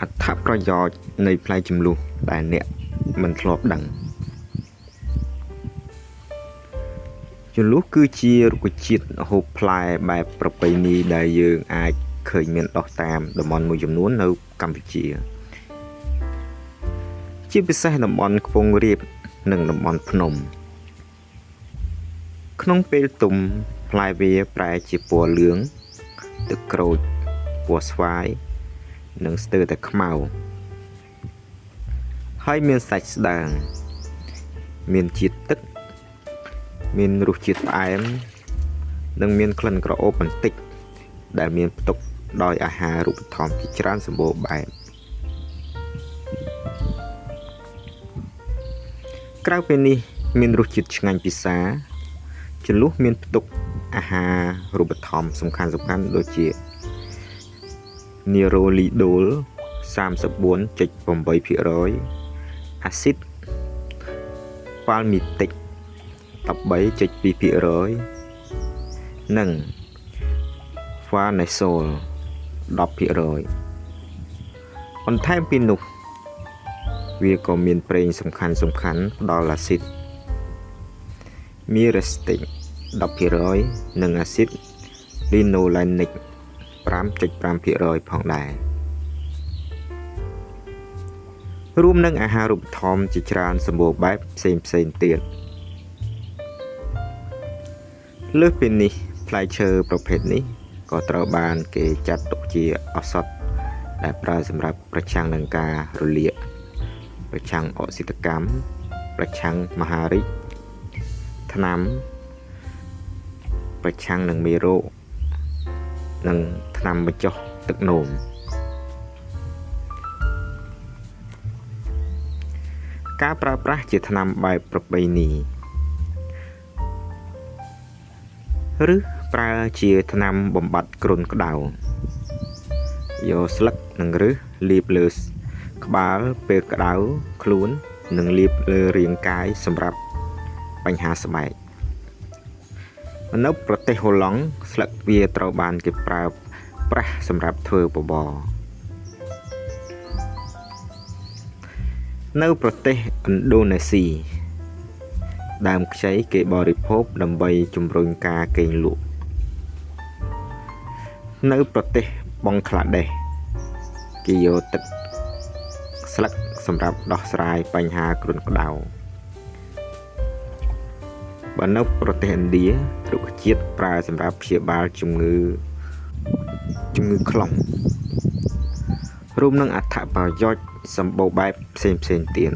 អត្ថប្រយោជន៍នៃផ្លែជម្លុះដែលអ្នកមិនធ្លាប់ដឹងជម្លុះគឺជារុក្ខជាតិហូបផ្លែបែបប្រពៃណីដែលយើងអាចឃើញមានដុះតាមតំបន់មួយចំនួននៅកម្ពុជាជាពិសេសតំបន់ខ្ពង់រាបនិងតំបន់ភ្នំក្នុងពេលទុំផ្លែវាប្រែជាពណ៌លឿងទឹកក្រូចពណ៌ស្វាយនិងស្ទើរតែខ្មៅហើយមានសាច់ស្ដើងមានជាតិទឹកមានរសជាតិផ្អែមនិងមានក្លិនក្រអូបបន្តិចដែលមានផ្ទុកដោយអាហារូបត្ថម្ភជាច្រើនសម្បូរបែបក្រៅពីនេះមានរសជាតិឆ្ងាញ់ពិសាជម្លុះមានផ្ទុកអាហារូបត្ថម្ភសំខាន់ដូចជានីរ៉ូលីដូល 34.8% អាស៊ីតប៉ាល់មីទិក 13.2% និងហ្វាណេសូល 10%បន្ថែមពីនោះវាក៏មានប្រេងសំខាន់ផ្ដល់អាស៊ីតមីរ៉េស្ទិក 10% និងអាស៊ីតលីណូឡែនិក 5.5% ផងដែររួមនឹងអាហារូបត្ថម្ភជាច្រើនសម្បូរបែបផ្សេងទៀតលើសពីនេះផ្លែឈើប្រភេទនេះក៏ត្រូវបានគេចាត់ទុកជាឱសថដែលប្រើសម្រាប់ប្រឆាំងនឹងការរលាកប្រឆាំងអុកស៊ីតកម្មប្រឆាំងមហារីកថ្នាំប្រឆាំងនឹងមេរោគនិងថ្នាំបញ្ចុះទឹកនោមការប្រើប្រាស់ជាថ្នាំបែបប្រពៃណីឬប្រើជាថ្នាំបំបត្តិគ្រុនក្តៅយកស្លឹកនិងឫសលាបលើក្បាលពេលក្តៅខ្លួននិងលាបលើរាងកាយសម្រាប់បញ្ហាស្បែកនៅប្រទេសហូឡង់ស្លឹកវាត្រូវបានគេប្រើប្រាស់សម្រាប់ធ្វើបបរនៅប្រទេសឥណ្ឌូនេស៊ីដើមខ្ចីគេបរិភោគដើម្បីជំរុញការគេងលក់នៅប្រទេសបង់ក្លាដេសគេយកទឹកស្លឹកសម្រាប់ដោះស្រាយបញ្ហាគ្រុនក្តៅបើនៅប្រទេសឥណ្ឌារុក្ខជាតិប្រើសម្រាប់ព្យាបាលជំងឺខ្លុំរួមនឹងអត្ថប្រយោជន៍សម្បូរបែបផ្សេងទៀត